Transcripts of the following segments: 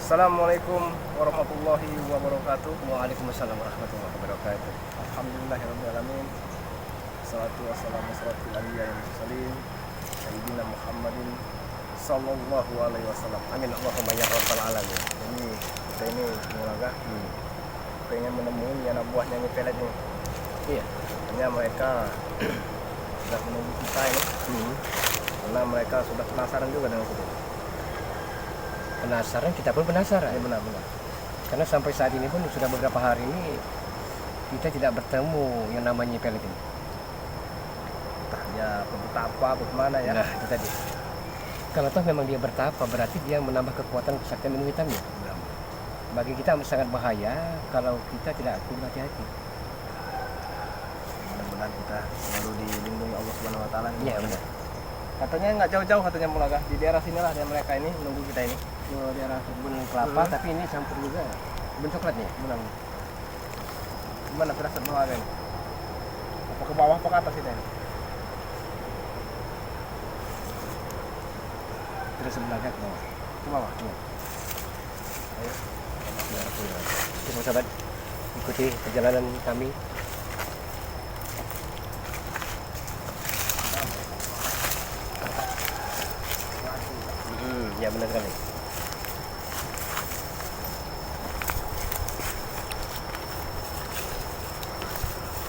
Assalamualaikum warahmatullahi wabarakatuh. Waalaikumsalam warahmatullahi wabarakatuh. Alhamdulillahirrahmanirrahim. Salatu wassalamu salatul anbiya wal mursalin Sayyidina Muhammadin sallallahu alaihi wasallam. Amin Allahumma ya rabbal alamin. Jadi kita ini Mulaga pengen menemui anak buahnya ini pelet ini. Iya. Hanya mereka sudah menunggu kita ini karena mereka sudah penasaran juga dengan kita. Penasaran, kita pun penasaran. Ya benar-benar. Karena sampai saat ini pun sudah beberapa hari ini kita tidak bertemu yang namanya pelet ini. Entah dia betapa bagaimana ya. Nah, itu tadi. Kalau toh memang dia bertapa, berarti dia menambah kekuatan kesaktian ilmu hitamnya. Bagi kita sangat bahaya kalau kita tidak kudu hati-hati. Mudah-mudahan kita selalu dilindungi Allah Subhanahu wa taala. Iya, benar. Katanya nggak jauh-jauh katanya Mulaga. Di daerah sinilah dia mereka ini menunggu kita ini. Di daerah kebun kelapa, tapi ini campur juga kebun coklatnya. Benar. Gimana firasat Mulaga ini? Apa ke bawah apa ke atas ini? Terus belakang ke bawah. Ke bawah. Iya. Ayo. Oke, sahabat, ikuti perjalanan kami. Ya benar sekali.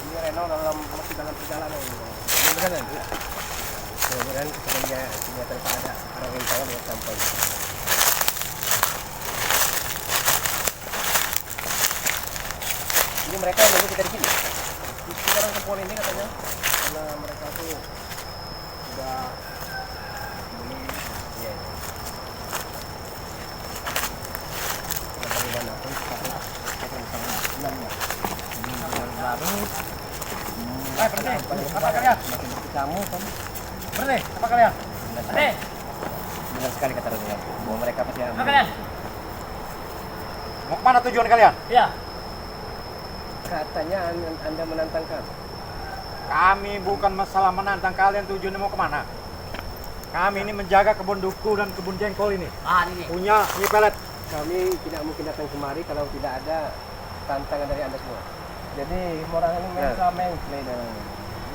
Ini Reno masih dalam perjalanan ini. Benar kan? Mudah-mudahan ketika kelihatan ada orang yang tahu dia sampai. Ini mereka nunggu kita di sini. Di sekarang kebun ini katanya karena mereka tuh sudah Iya. Bagaimanapun sekarang kita bersama enamnya. Yang baru. berhenti. Apa kalian? Makin berkecamuk kan. Berhenti. Apa kalian? Berhenti. Benar sekali kata Rasulullah bahwa mereka pasti Apa kalian? Mau kemana tujuan kalian? Iya. katanya Anda menantang kami. Kami bukan masalah menantang kalian, tujuannya mau kemana? Kami ini menjaga kebun duku dan kebun jengkol ini. Ini. Punya ini pelet. Kami tidak mungkin datang kemari kalau tidak ada tantangan dari Anda semua. Jadi orang ini menplay dan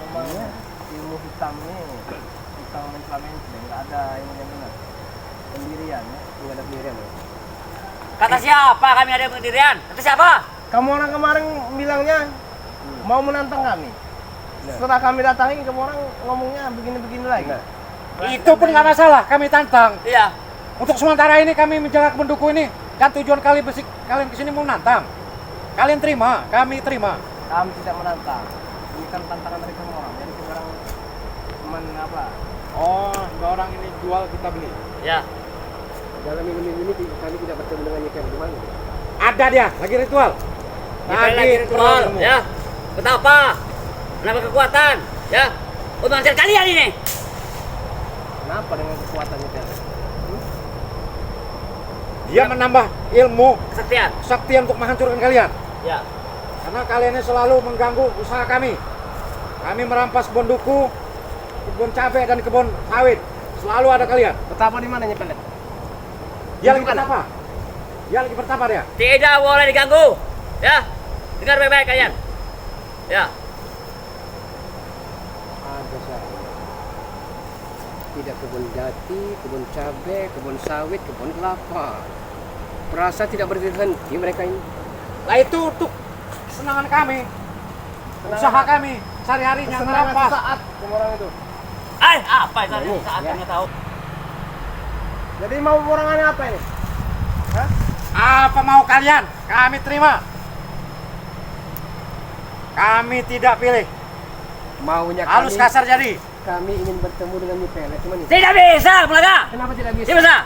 memang Iya. ilmu hitam ini tentang menplay nggak ada ilmunya benar. Pendirian ya. Tidak ada pendirian. Ya? Kata siapa kami ada pendirian? Kata siapa? Kamu orang kemarin bilangnya mau menantang kami. Nah. Setelah kami datangi, kamu orang ngomongnya begini-begini lagi. Nah. Itu pun nggak masalah, kami tantang. Iya. Untuk sementara ini kami menjaga kebun duku ini. Dan tujuan kalian kesini mau nantang. Kalian terima, kami terima. Kami tidak menantang. Ini kan tantangan dari kamu orang. Jadi sekarang teman apa? Oh, dua orang ini jual kita beli. Ya. Dalam minggu ini kami tidak bertemu dengan Nyikan. Di mana? Ada dia, lagi ritual. Lagi ritual, ketemu. ya. Betapa? Kenapa kekuatan? Ya. Untuk hancur kalian ini. Kenapa dengan kekuatannya Nyikan? Dia menambah ilmu, Kesaktian. kesaktian untuk menghancurkan kalian. Ya. Karena kalian ini selalu mengganggu usaha kami. Kami merampas kebun duku, kebun cabai dan kebun sawit. Selalu ada kalian. Betapa di mana Nyikan? Dia lagi bertapa. Dia lagi bertapa dia. Tidak boleh diganggu. Ya. Dengar baik-baik kalian. Ya. Ada saya. Tidak kebun jati, kebun cabai, kebun sawit, kebun kelapa. Perasa tidak berhenti mereka ini. Lah itu untuk kesenangan kami. Usaha kami sehari-harinya Kesenangan merampas. saat kamu orang itu. Apa itu Ini, saat ya. kami tahu? Jadi mau orangannya apa ini? Hah? Apa mau kalian? Kami terima. Kami tidak pilih. Maunya Halus kami, kasar jadi. kami ingin bertemu dengan Nyikan. Cuman ini. Tidak bisa, Melaga. Kenapa tidak bisa? Tidak bisa.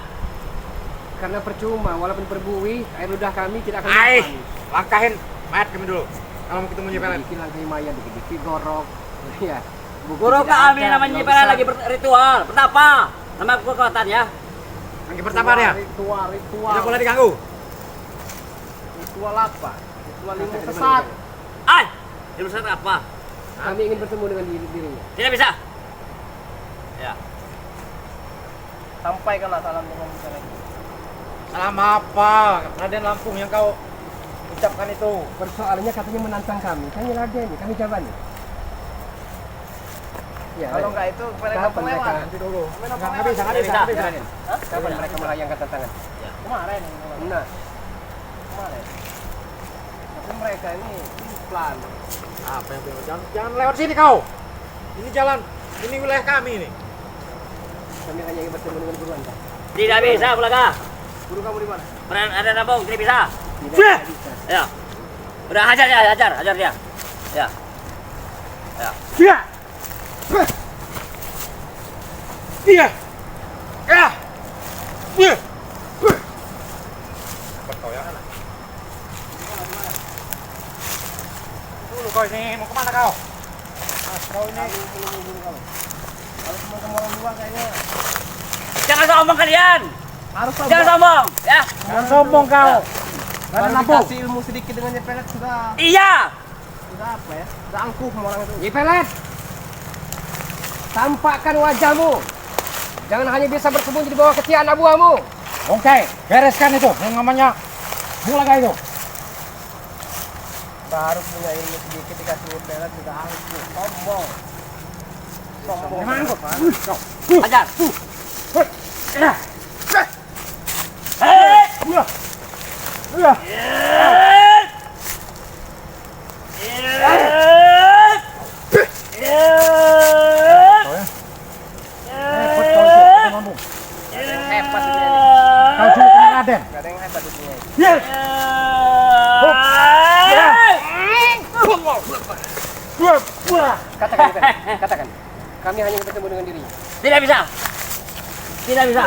Karena percuma, walaupun berbuih, air ludah kami tidak akan Aih, makan. langkahin mayat kami dulu. Kalau mau ketemu Nyipelet. Bikin lagi maya, dikit-dikit gorok. Ya. bukti Guru tidak kami ada, namanya nggak Nyipelet bisa. lagi berritual. Betapa? Nama kekuatan ya. Lagi bertapa dia. Ritual. Tidak boleh diganggu. Ritual apa? Ritual ilmu Kata sesat. Ilmu sesat apa? Kami ingin bertemu dengan dirinya. Tidak bisa. Ya. Sampaikanlah salam dengan kita lagi. Salam apa? Raden Lampung yang kau ucapkan itu. Persoalannya katanya menantang kami. Kami Raden, kami Jabani. Ya, Kalau enggak itu mereka kapan mereka lewat. Nanti dulu. Mereka Nggak lewat. bisa, nggak bisa, nggak bisa. Raden? Kapan mereka melayangkan tantangan? Kemarin. Nah, Kemarin. Tapi mereka ini plan. Apa yang bilang? Jangan lewat sini kau. Ini jalan, ini wilayah kami ini. kami hanya ingin bertemu dengan guru Anda. Tidak bisa, Bulaga. Guru kamu di mana? Ada Lampung, tidak bisa. Tidak bisa. Ya. Udah hajar dia, hajar dia. Ya. Ya. Dia. Dia. Ya. Dia. Betul ya. Dulu kau ini mau kemana kau? Kau ini. Kalau cuma kamu orang luar kayaknya Jangan sombong kalian. harus Jangan sombong, ya. Jangan sombong kau. Raden Kalau Lampung. dikasih ilmu sedikit dengan nyepelet sudah Iya. apa ya? Sudah angkuh sama orang itu. Nyipelet, tampakkan wajahmu. Jangan hanya bisa bersembunyi di bawah ketiak anak buahmu. Oke, bereskan itu. Yang namanya Bulaga itu. Baru punya ilmu sedikit dikasih nyepelet sudah angkuh. Sombong. Sombong. Memang angkuh. Kau. Hajar. Ya. Hei. Ya. Ya. Hebat dunia ini. Kau cuma kena Raden. Gak ada yang hebat di dunia ini. Ya. Katakan, Nyipelet, katakan. Kami hanya ingin bertemu dengan dirinya. Tidak bisa. Tidak bisa.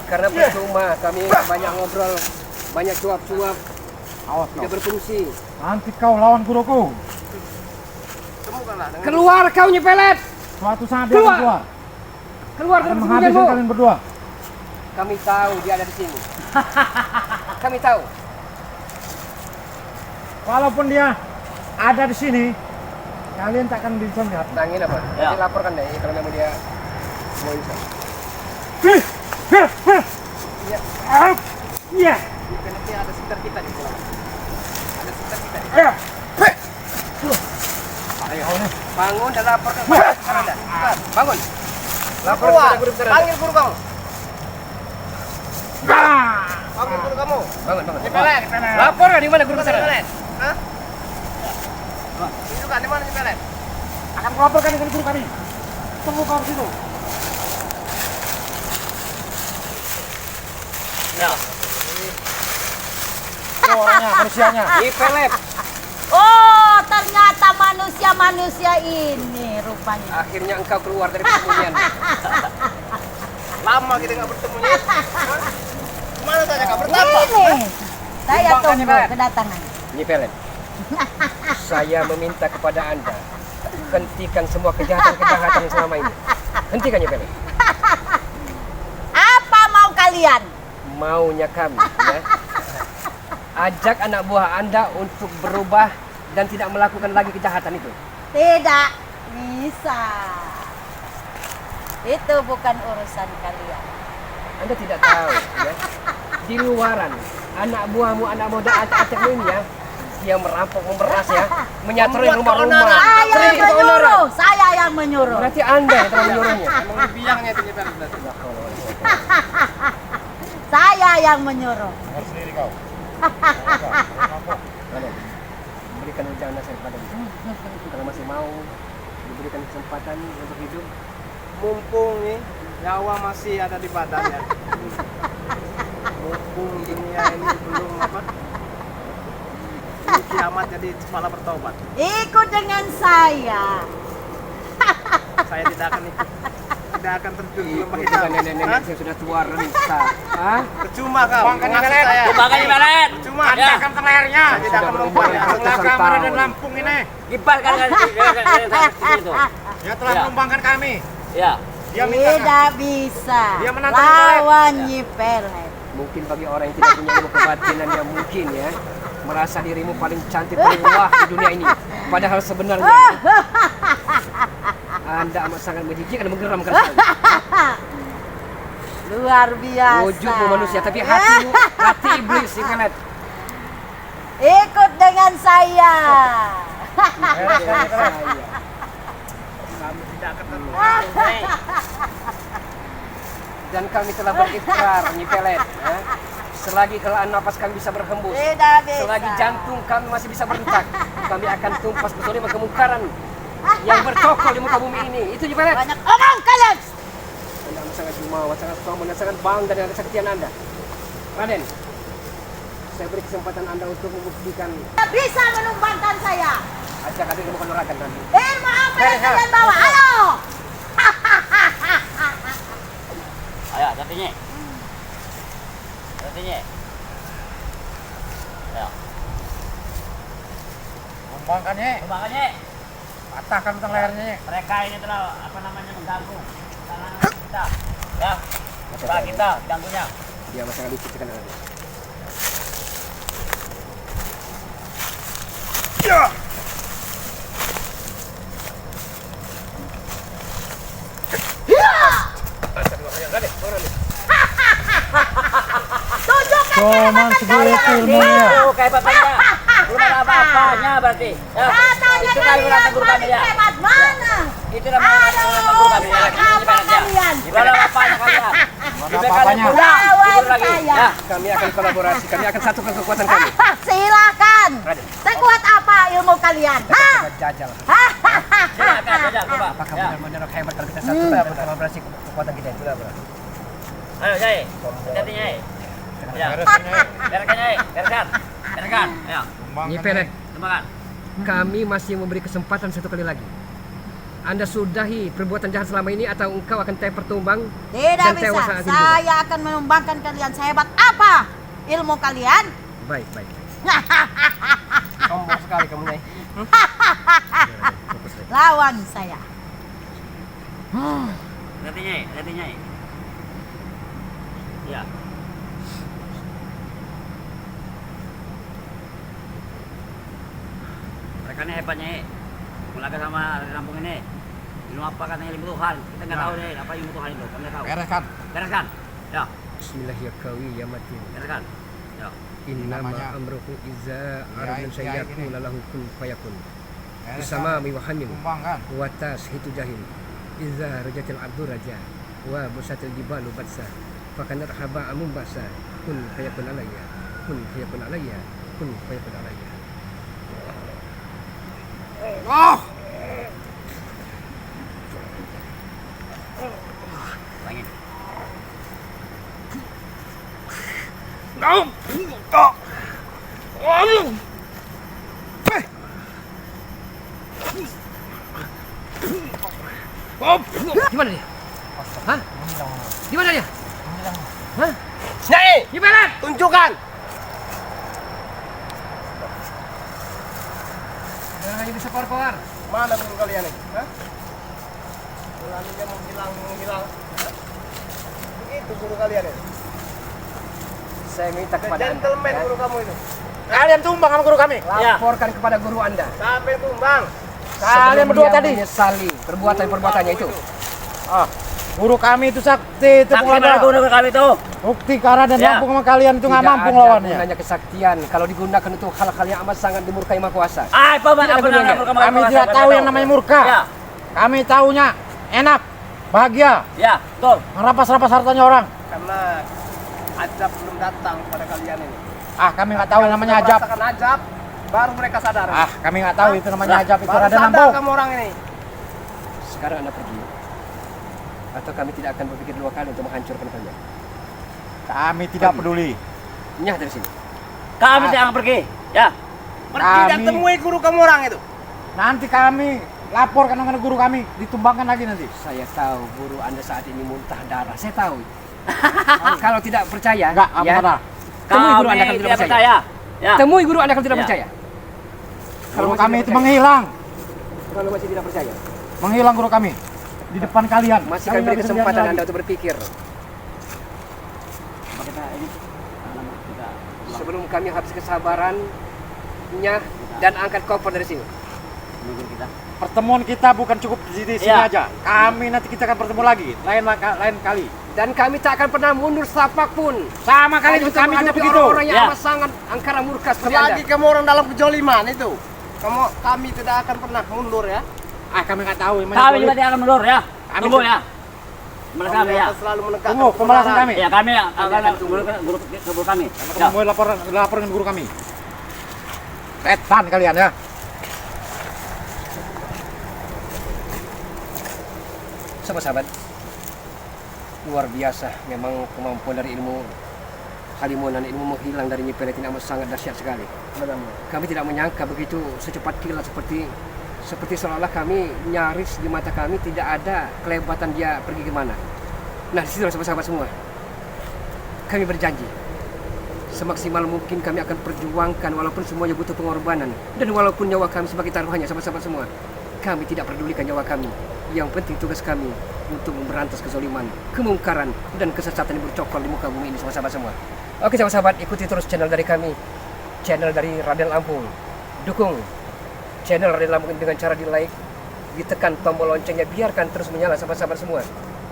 Karena percuma kami banyak ngobrol, banyak cuap-cuap, Awas kau. tidak berfungsi. Nanti kau lawan guruku. Temukanlah dengan Keluar kau Nyipelet! Suatu saat dia akan Keluar. keluar. Keluar Akan dari menghabiskan persembunyianmu. kalian berdua. Kami tahu dia ada di sini. Kami tahu. Walaupun dia ada di sini, kalian tak akan bisa melihat. Nangin apa? Ya. Nanti laporkan deh kalau memang dia mau bisa. Iya. Iya. Nyepeletnya ada sekitar kita di pulau. Ada sekitar kita. Ayo nih. Bangun dan laporkan kepada Anda. Cepat, bangun. Lapor Keluar. kepada guru besar Anda. Panggil guru kamu. Panggil guru kamu. Bangun, bangun. Nyepelet. Lapor di mana guru besar Anda? Nyepelet. Hah? Tunjukkan di mana nyepelet? Akan melaporkan dengan guru kami. Tunggu kau di situ. Ya. Itu orangnya, manusianya. Nyipelet. Oh, ternyata manusia-manusia ini rupanya. Akhirnya engkau keluar dari persembunyian. Lama kita nggak bertemu ya. Kemana saja kak bertapa? Ini, saya Sumbangkan tunggu Nyipelet. kedatangan. Nyipelet. Saya meminta kepada Anda, hentikan semua kejahatan-kejahatan yang selama ini. Hentikan Nyipelet. Apa mau kalian? Maunya kami, ya. Ajak anak buah Anda untuk berubah dan tidak melakukan lagi kejahatan itu. Tidak bisa. Itu bukan urusan kalian. Anda tidak tahu, ya. Di luaran, anak buahmu, anak muda acak-acakmu ini ya, dia merampok, memeras ya, menyatroni Membuat rumah-rumah. Saya yang Sering keonaran. menyuruh. Saya yang menyuruh. Berarti Anda yang telah menyuruhnya. Emang biangnya itu nyepelet berarti. Saya yang menyuruh. Harus sendiri kau. Raden, berikan ujangan saya kepada dia. Kalau masih mau diberikan kesempatan untuk hidup, Mumpung nih nyawa masih ada di badannya. Mumpung dunia ini belum apa? Belum kiamat jadi malah bertobat. Ikut dengan saya. Saya tidak akan ikut. Tidak akan terjun ke lembah bukan hitam. nenek-nenek Hah? yang sudah tua renta. Hah? Percuma kau. Sumbangkan Mengasih Nyepelet. saya. Sumbangkan Nyepelet. Percuma. Ya. Antakan ke lehernya. Saya tidak akan membuat ya. Belakang Raden Lampung ini. Kibarkan kan itu. Dia telah Ya. menumbangkan kami. Ya. Dia minta Tidak bisa. Dia menantang Nyipelet. Lawan Nyipelet. Mungkin bagi orang yang tidak punya ilmu kebatinan yang mungkin ya merasa dirimu paling cantik, paling wah di dunia ini. Padahal sebenarnya Anda amat sangat menjijikkan dan menggeramkan sekali. Luar biasa. Wujudmu manusia tapi hatimu hati iblis si Pelet. Ikut dengan saya. Kami tidak akan Dan kami telah berikrar Nyi Pelet, ya. Selagi helaan napas kami bisa berhembus, Tidak bisa. selagi jantung kami masih bisa berdetak, kami akan tumpas bersolima kemungkaran yang bercokol di muka bumi ini. Itu Nyi Pelet. Banyak omong kalian. Anda sangat jumawa, sangat sombong dan sangat bangga dengan kesaktian Anda. Raden, saya beri kesempatan Anda untuk membuktikan Tidak bisa menumbangkan saya. ajak adik ilmu kanuragan nanti. Ilmu apa yang kalian bawa? Ayo. Ayo, gantinya. Gantinya. Ayo, Tumbangkannya, kembangkannya. patahkan tentang lehernya. Mereka ini telah mengganggu tangan kita. Ya, usaha kita ganggunya. Dia masih licik kan Raden. Tunjukkan Cuman segitu ilmunya. Itu kehebatannya. Belum ada apa-apanya berarti. Ya, katanya itu kali kalian guru kami paling ya. hebat mana? Itu namanya guru kami ya. Apa kalian? Tidak ada apa-apanya kalian. Ada apa-apanya. Lawan lagi. saya. Ya. Kami akan kolaborasi, kami akan satukan kekuatan kami. Silakan. Raden. Sekuat apa ilmu kalian? Hah? Kita jajal. Silakan saja, coba. Apakah Ya. benar-benar hebat kalau kita satukan kolaborasi kekuatan kita itu? Ayo, Jai. Hati-hati, Jai. Ya. Bereskan, Jai. Bereskan. Bereskan. Ayo. Nyi Pelet, Kembangkan. kami masih memberi kesempatan satu kali lagi. Anda sudahi perbuatan jahat selama ini atau engkau akan tepar tumbang Tidak dan bisa. tewas saat ini juga? Saya akan menumbangkan kalian. Sehebat apa ilmu kalian? Baik, baik. Sombong sekali kamu, Nyai. Lawan saya. Hati, Nyai. Hati, Nyai. Ya. Mereka ini hebatnya, Mulaga sama kampung ini. Ilmu apa katanya ilmu Tuhan? Kita nggak tahu deh apa ilmu Tuhan itu. Kami nggak tahu. Bereskan. Bereskan. Ya. Bismillahirrahmanirrahim. Bereskan. Ya. Innama Namanya. amruhu iza Ya, aradun ya, sayyaku ini. lalahu kun fayakun. Bereskan. Bersama miwahamin. Tumbangkan. Watas hitu jahil. Iza rajatil ardu raja. Wa busatil jibalu batsa. Fakanat haba amum basa. Kun fayakun alayya. Kun fayakun alayya. Kun fayakun alayya. Oh! Langit. Gimana dia? Hah? Gimana dia? Hah? Nyai, Gimana? tunjukkan. Jangan hanya bisa keluar-keluar. Mana guru kalian ini? Hah? Beraninya menghilang. Hah? Begitu guru kalian ini. Saya minta kepada Anda. Gentleman ya, guru kamu itu. Kalian tumbang sama guru kami. laporkan kepada guru Anda. Sampai tumbang. Kalian Sebelum berdua dia tadi. menyesali perbuatan-perbuatannya itu. Ah, guru kami itu sakti, itu Sakti pada pengelada. guru kami itu. Bukti karena dan Ya. mampu sama kalian itu nggak Tidak mampu ada ngelawannya. gunanya kesaktian kalau digunakan untuk hal-hal yang amat sangat dimurkai Maha Kuasa. Ah, apa Tidak ada gunanya. Kami tidak tahu yang namanya murka. Ya. Kami taunya enak, bahagia, Ya, betul. merampas-rampas hartanya orang. Karena ajab belum datang pada kalian ini. Ah, kami nggak tahu yang namanya Sudah ajab. merasakan ajab, baru mereka sadar. Ah, kami nggak tahu itu namanya ajab, itu Baru ada sadar nampung. kamu orang ini. Sekarang Anda pergi. Atau kami tidak akan berpikir dua kali untuk menghancurkan kalian. Kami tidak peduli. Nyah dari sini. Kami jangan pergi. Ya. Pergi dan Kami- temui guru kamu orang itu. Nanti kami laporkan dengan guru kami, ditumbangkan lagi nanti. Saya tahu guru Anda saat ini muntah darah. Saya tahu. Kalau tidak percaya, Enggak, apa ya, ada? temui guru Anda Kami kalau tidak tidak percaya. percaya. Ya. Temui guru Anda kalau tidak Ya. percaya. Guru masih kami tidak itu percaya. menghilang, Kalau masih tidak percaya, menghilang guru kami di depan kalian. masih Kami kami beri nggak bisa kesempatan biarkan Anda lagi. untuk berpikir. Apa kita ini? Kita Sebelum kami habis kesabarannya dan angkat koper dari sini. menunggu kita. Pertemuan kita bukan cukup di sini Ya. aja. Kami nanti kita akan bertemu lagi, lain kali. Dan kami tak akan pernah mundur setapak pun. Sama kali Untuk kami juga menghadapi begitu. orang-orang yang Ya. amat sangat angkara murka seperti Selagi Anda. kamu orang dalam kejoliman itu, kami tidak akan pernah mundur ya. Kami nggak tahu. emang Kami boleh. juga tidak akan mundur ya. Kami Tunggu ya. Mereka kami ya. akan selalu menegakkan Tunggu pembalasan kebenaran. kami. Ya kami akan guru kami. Ya. Kamu lapor dengan guru kami. Setan kalian ya. Sahabat-sahabat, luar biasa memang kemampuan dari ilmu Halimunan, ilmu menghilang dari Nyi Pelet ini amat sangat dahsyat sekali. Kami tidak menyangka begitu secepat kilat seperti seolah-olah kami nyaris di mata kami tidak ada kelebatan dia pergi kemana. Nah, disitulah sahabat-sahabat semua. Kami berjanji semaksimal mungkin kami akan perjuangkan walaupun semuanya butuh pengorbanan dan walaupun nyawa kami sebagai taruhannya, sahabat-sahabat semua. Kami tidak pedulikan nyawa kami. Yang penting tugas kami untuk memberantas kezaliman, kemungkaran, dan kesesatan yang bercokol di muka bumi ini, sahabat-sahabat semua. Oke sahabat-sahabat, ikuti terus channel dari kami, channel dari Raden Lampung. Dukung channel Raden Lampung dengan cara di like, ditekan tombol loncengnya, biarkan terus menyala sahabat-sahabat semua,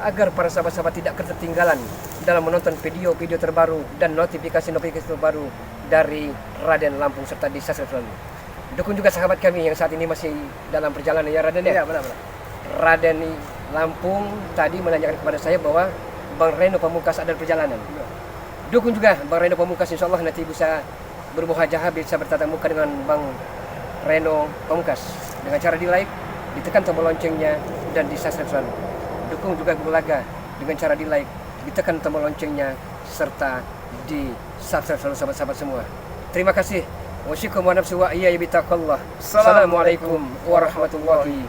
agar para sahabat-sahabat tidak ketertinggalan dalam menonton video-video terbaru dan notifikasi-notifikasi terbaru dari Raden Lampung serta di subscribe selalu. Dukung juga sahabat kami yang saat ini masih dalam perjalanan ya Raden ya. Iya, benar-benar. Raden Lampung tadi menanyakan kepada saya bahwa Bang Reno Pamungkas ada perjalanan. Dukung juga Bang Reno Pamungkas, insya Allah nanti bisa bermuhajah, bisa bertatap muka dengan Bang Reno Pamungkas dengan cara di like, ditekan tombol loncengnya, dan di subscribe selalu. Dukung juga Bung Laga dengan cara di like, ditekan tombol loncengnya, serta di subscribe selalu sahabat-sahabat semua. Terima kasih. Wasyikum wa nafsi wa iya bitaqallah. Assalamualaikum warahmatullahi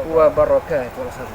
wabarakatuh.